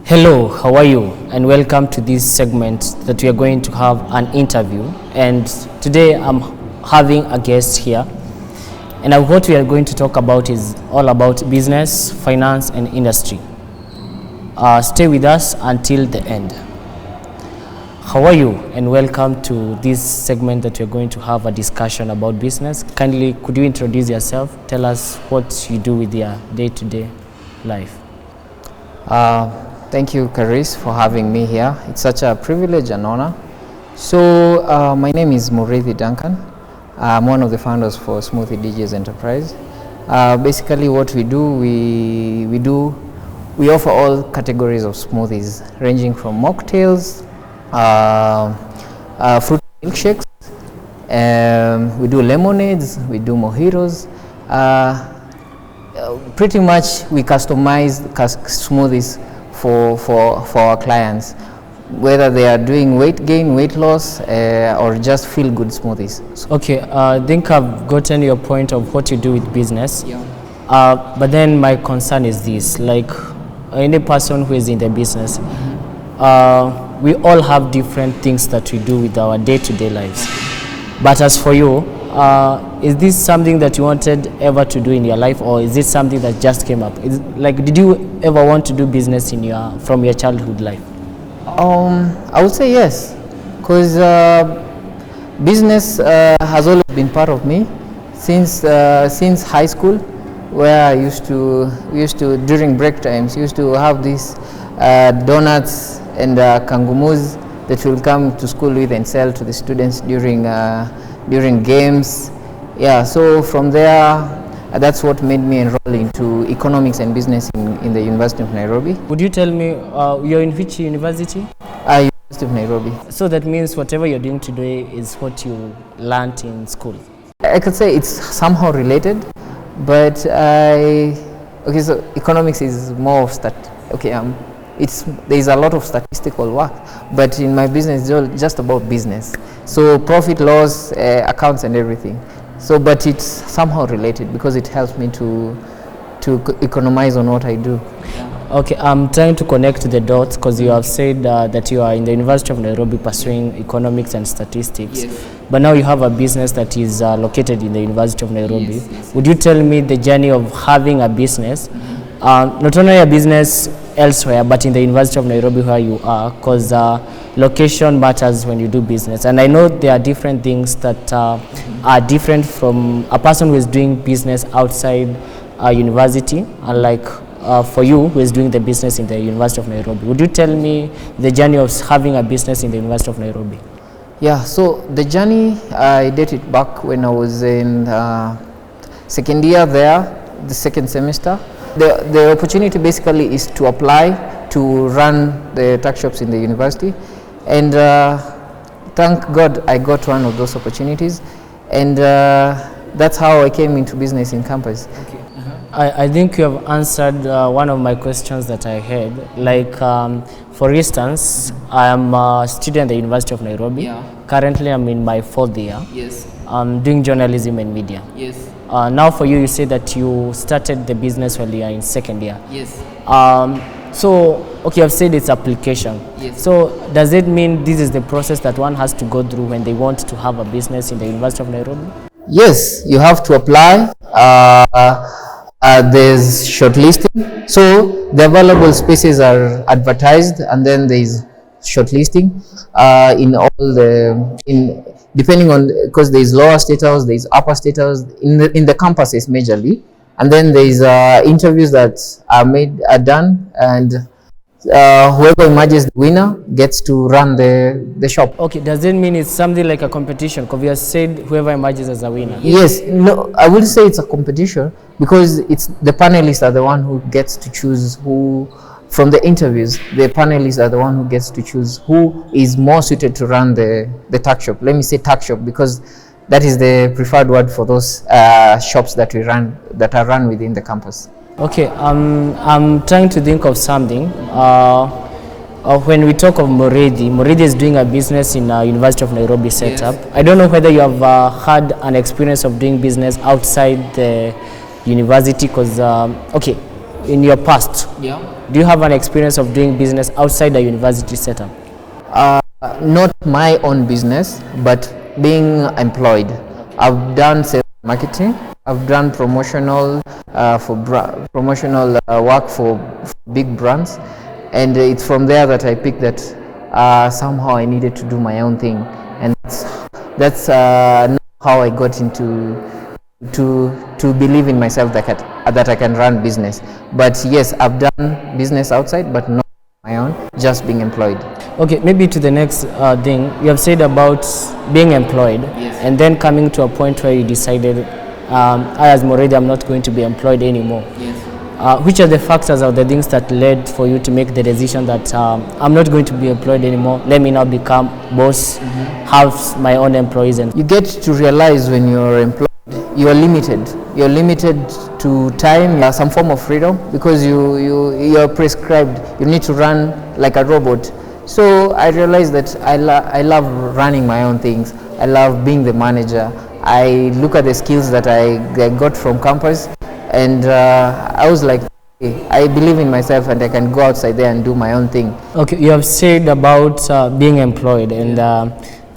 Hello, how are you? And welcome to this segment that we are going to have an interview. And today I'm having a guest here. And what we are going to talk about is all about business, finance, and industry. Stay with us until the end. How are you? And welcome to this segment that we're going to have a discussion about business. Kindly, could you introduce yourself? Tell us what you do with your day-to-day life. Thank you, Caris, for having me here. It's such a privilege and honor. So, my name is Murithi Duncan. I'm one of the founders for Smoothie DJs Enterprise. Basically, what we do, we offer all categories of smoothies, ranging from mocktails, fruit milkshakes. We do lemonades, we do mojitos. Pretty much, we customize smoothies for our clients, whether they are doing weight gain, weight loss, or just feel good smoothies. Okay, I think I've gotten your point of what you do with business. Yeah. But then my concern is this, like any person who is in the business, we all have different things that we do with our day-to-day lives. But as for you, is this something that you wanted ever to do in your life, or is it something that just came up? Did you ever want to do business from your childhood life? I would say yes, because business has always been part of me since high school, where we used to during break times used to have these donuts and kangumus that we'll come to school with and sell to the students during games. Yeah, so from there, that's what made me enroll into economics and business in the University of Nairobi. Would you tell me, you're in which university? University of Nairobi. So that means whatever you're doing today is what you learned in school? I could say it's somehow related, but so economics is more of there's a lot of statistical work, but in my business it's all just about business. So profit, loss, accounts and everything. So, but it's somehow related because it helps me to economize on what I do. Okay, I'm trying to connect the dots because you have said that you are in the University of Nairobi pursuing economics and statistics. Yes. But now you have a business that is located in the University of Nairobi. Yes. Would you tell me the journey of having a business, not only a business elsewhere, but in the University of Nairobi where you are, because location matters when you do business. And I know there are different things that are different from a person who is doing business outside a university, unlike for you who is doing the business in the University of Nairobi. Would you tell me the journey of having a business in the University of Nairobi? Yeah, so the journey, I did it back when I was in second year there, the second semester. The opportunity basically is to apply to run the tuck shops in the university, and thank God I got one of those opportunities, and that's how I came into business in campus. Okay. I think you have answered one of my questions that I had. Like, for instance, I am a student at the University of Nairobi. Yeah. Currently, I'm in my 4th year. Yes. I'm doing journalism and media. Yes. Now for you say that you started the business while you are in 2nd year. Yes. So, okay, I've said it's application. Yes. So, does it mean this is the process that one has to go through when they want to have a business in the University of Nairobi? Yes, you have to apply. There's shortlisting. So the available spaces are advertised, and then there's shortlisting depending on, because there's lower status, there's upper status in the campuses majorly, and then there's interviews that are done, and whoever emerges the winner gets to run the shop. Okay, does it mean it's something like a competition? Because you have said whoever emerges as a winner. Yes, no, I wouldn't say it's a competition, because it's the panelists are the one who gets to choose who. From the interviews, the panelists are the one who gets to choose who is more suited to run the tuck shop. Let me say tuck shop because that is the preferred word for those shops that are run within the campus. Okay, I'm trying to think of something. When we talk of Murithi is doing a business in University of Nairobi setup. Yes. I don't know whether you have had an experience of doing business outside the university, because okay, in your past. Yeah. Do you have an experience of doing business outside the university setup? Not my own business, but being employed. I've done sales marketing. I've done promotional work for big brands, and it's from there that I picked that somehow I needed to do my own thing, and that's how I got into to believe in myself that I can run business. But yes, I've done business outside, but not my own, just being employed. Okay, maybe to the next thing, you have said about being employed, Yes. and then coming to a point where you decided, I as Moredi, I'm not going to be employed anymore. Yes. Which are the factors or the things that led for you to make the decision that I'm not going to be employed anymore, let me now become boss, have my own employees? And You get to realize when you're employed, you're limited. You're limited to time, some form of freedom, because you're prescribed. You need to run like a robot. So I realized that I love running my own things. I love being the manager. I look at the skills that I got from campus, and I was like, hey, I believe in myself and I can go outside there and do my own thing. okay, you have said about being employed, and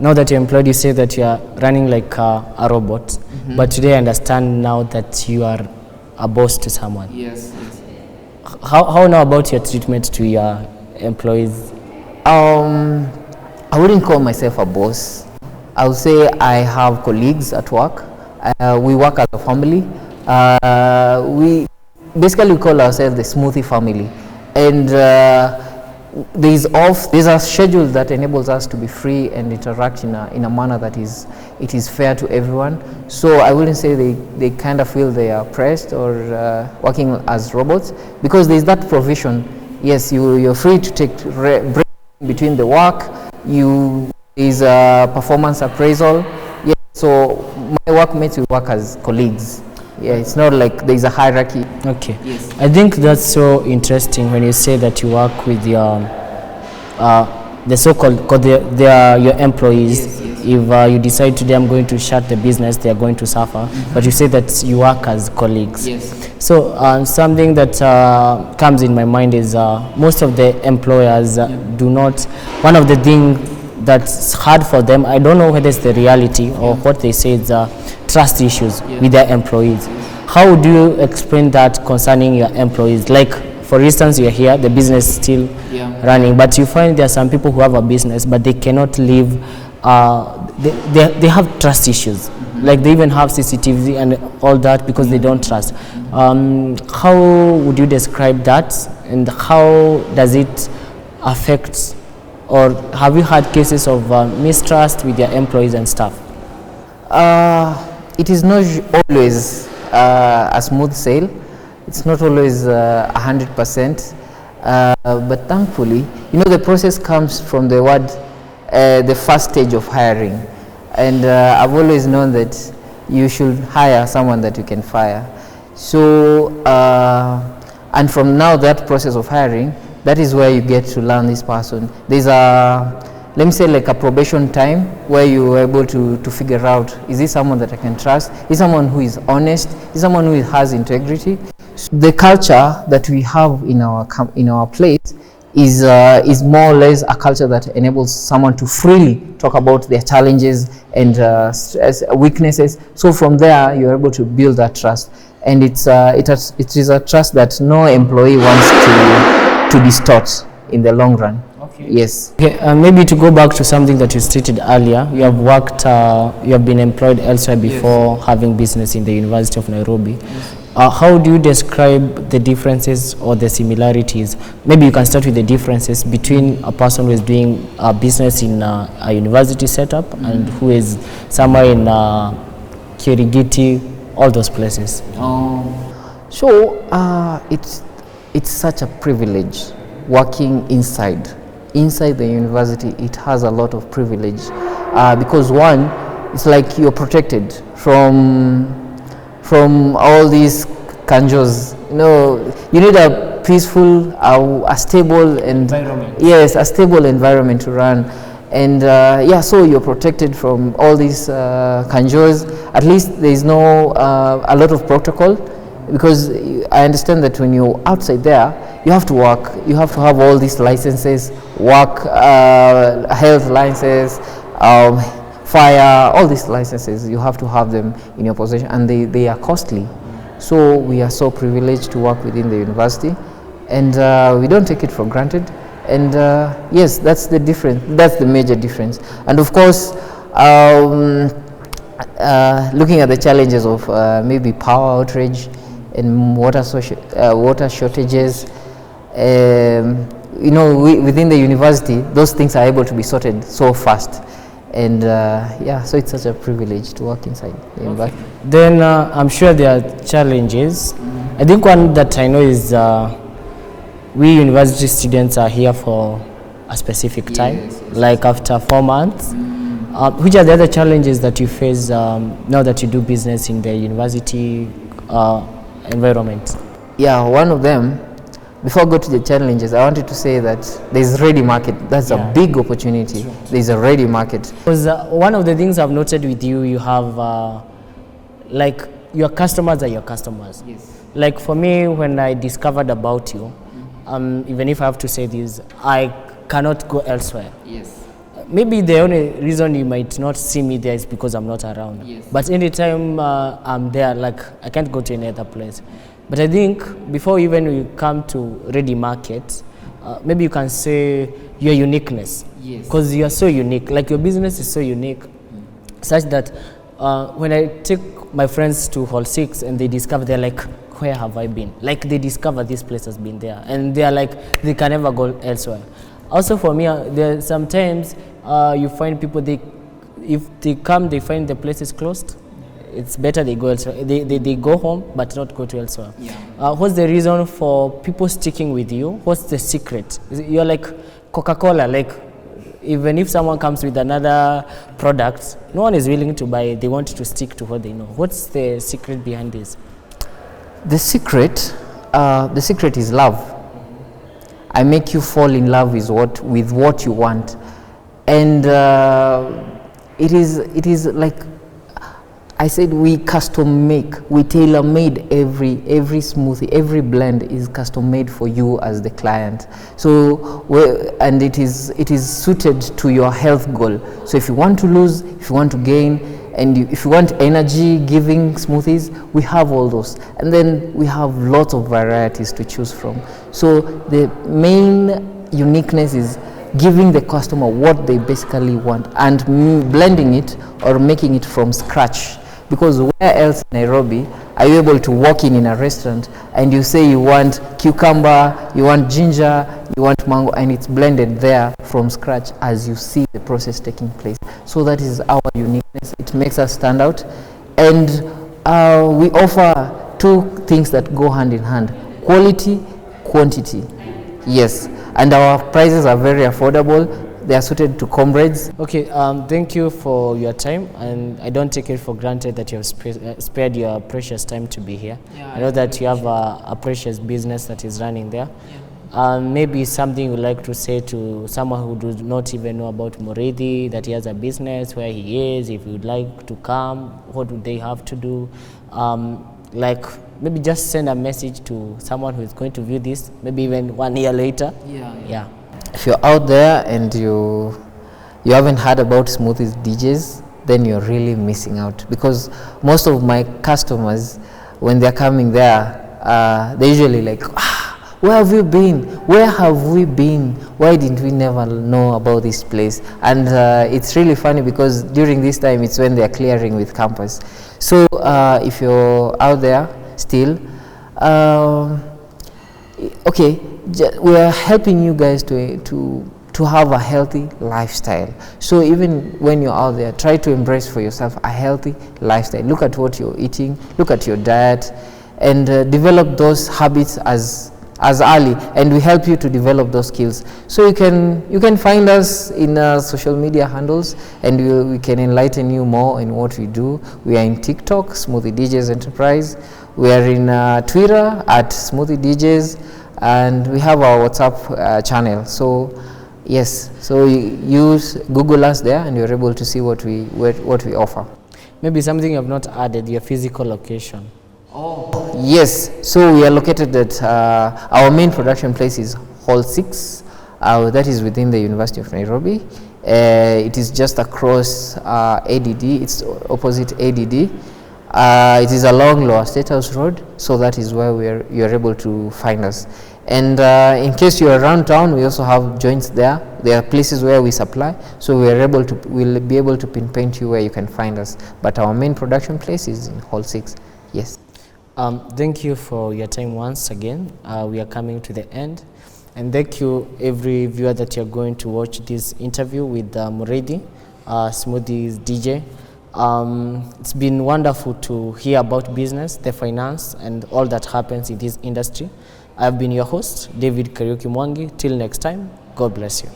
now that you're employed, you say that you are running like a robot. But today I understand now that you are a boss to someone. Yes. How now about your treatment to your employees? I wouldn't call myself a boss. I would say I have colleagues at work. We work as a family. We basically call ourselves the smoothie family, and there's a schedule that enables us to be free and interact in a manner that is fair to everyone. So I wouldn't say they kind of feel they are pressed or working as robots, because there's that provision. Yes, you're free to take breaks between the work. There's a performance appraisal. Yeah, so my workmates will work as colleagues. Yeah, it's not like there's a hierarchy. Okay. Yes. I think that's so interesting when you say that you work with your the so-called, because they are your employees. Yes, yes. If you decide today I'm going to shut the business, they are going to suffer. But you say that you work as colleagues. Yes. So something that comes in my mind is most of the employers do not. One of the things that's hard for them, I don't know whether it's the reality or what they say, is trust issues with their employees. How do you explain that concerning your employees? Like, for instance, you're here, the business is still running, but you find there are some people who have a business, but they cannot live, they have trust issues. Like, they even have CCTV and all that because they don't trust. How would you describe that, and how does it affect, or have you had cases of mistrust with your employees and staff? It is not always a smooth sail. It's not always 100%, but thankfully, the process comes from the first stage of hiring, and I've always known that you should hire someone that you can fire. So, and from now, that process of hiring, that is where you get to learn this person. There's let me say, like a probation time where you are able to figure out, is this someone that I can trust? Is someone who is honest? Is someone who has integrity? So the culture that we have in our place is more or less a culture that enables someone to freely talk about their challenges and weaknesses. So from there, you're able to build that trust, and it is a trust that no employee wants to distort in the long run. Okay. Yes. Okay, maybe to go back to something that you stated earlier, you have worked, you have been employed elsewhere before having business in the University of Nairobi. Yes. How do you describe the differences or the similarities? Maybe you can start with the differences between a person who is doing a business in a university setup and who is somewhere in Kirigiti, all those places. So it's such a privilege working inside the university. It has a lot of privilege because one, it's like you're protected from all these kanjos. You need a peaceful, a stable environment. Yes, a stable environment to run, and so you're protected from all these kanjos. At least there is no a lot of protocol, because I understand that when you're outside there, you have to work. You have to have all these licenses, work, health licenses, fire, all these licenses. You have to have them in your possession, and they are costly. So we are so privileged to work within the university, and we don't take it for granted. And yes, that's the difference. That's the major difference. And of course, looking at the challenges of maybe power outage and water shortages, within the university, those things are able to be sorted so fast. And yeah, so it's such a privilege to work inside the university. Then I'm sure there are challenges. I think one that I know is we university students are here for a specific time, like after 4 months. Which are the other challenges that you face now that you do business in the university environment? Yeah, one of them, before I go to the challenges, I wanted to say that there's ready market. That's a big opportunity. There's a ready market. Because one of the things I've noted with you, you have like your customers are your customers. Yes. Like for me, when I discovered about you, even if I have to say this, I cannot go elsewhere. Yes. Maybe the only reason you might not see me there is because I'm not around. Yes. But anytime I'm there, like I can't go to any other place. But I think before even we come to ready market, maybe you can say your uniqueness. Yes. Because you are so unique. Like your business is so unique, such that when I take my friends to Hall 6 and they discover, they're like, where have I been? Like they discover this place has been there, and they are like, they can never go elsewhere. Also for me, there sometimes you find people, if they come, they find the place is closed. It's better they go elsewhere. They go home, but not go to elsewhere. Yeah. What's the reason for people sticking with you? What's the secret? You're like Coca-Cola. Like even if someone comes with another product, no one is willing to buy it. They want to stick to what they know. What's the secret behind this? The secret is love. I make you fall in love with what you want, and it is like I said, we custom make, we tailor made every smoothie, every blend is custom made for you as the client. So and it is suited to your health goal. So if you want to lose, if you want to gain, and if you want energy giving smoothies, we have all those, and then we have lots of varieties to choose from. So the main uniqueness is giving the customer what they basically want and blending it or making it from scratch. Because where else in Nairobi are you able to walk in a restaurant and you say you want cucumber, you want ginger, you want mango, and it's blended there from scratch as you see the process taking place. So that is our uniqueness. It makes us stand out, and we offer two things that go hand in hand: quality, quantity. Yes, and our prices are very affordable. They are suited to comrades. Okay, thank you for your time, and I don't take it for granted that you have spared your precious time to be here. I know that you have a precious business that is running there. Maybe something you would like to say to someone who does not even know about Mureithi, that he has a business, where he is, if you would like to come, what would they have to do? Like maybe just send a message to someone who is going to view this, maybe even 1 year later. Yeah. If you're out there and you haven't heard about Smoothies DJs, then you're really missing out, because most of my customers, when they're coming there, they're usually like, where have you been? Where have we been? Why didn't we never know about this place? And it's really funny because during this time, it's when they're clearing with campus. So if you're out there still, okay, we are helping you guys to have a healthy lifestyle. So even when you're out there, try to embrace for yourself a healthy lifestyle. Look at what you're eating, look at your diet, and develop those habits as early, and we help you to develop those skills. So you can find us in social media handles, and we can enlighten you more in what we do. We are in TikTok, Smoothie DJs Enterprise. We are in Twitter at Smoothie DJs, and we have our WhatsApp channel. So yes, so you Google us there, and you're able to see what we offer. Maybe something you have not added, your physical location. Yes, so we are located at our main production place is Hall 6, that is within the University of Nairobi. It is just across ADD, it's opposite ADD. It is along Lower State House Road, so that is where you are able to find us. And in case you are around town, we also have joints there. There are places where we supply, so we'll be able to pinpoint you where you can find us. But our main production place is in Hall 6. Yes. Thank you for your time once again. We are coming to the end. And thank you every viewer that you're going to watch this interview with Muredi, Smoothies DJ. It's been wonderful to hear about business, the finance, and all that happens in this industry. I've been your host, David Kariuki Mwangi. Till next time, God bless you.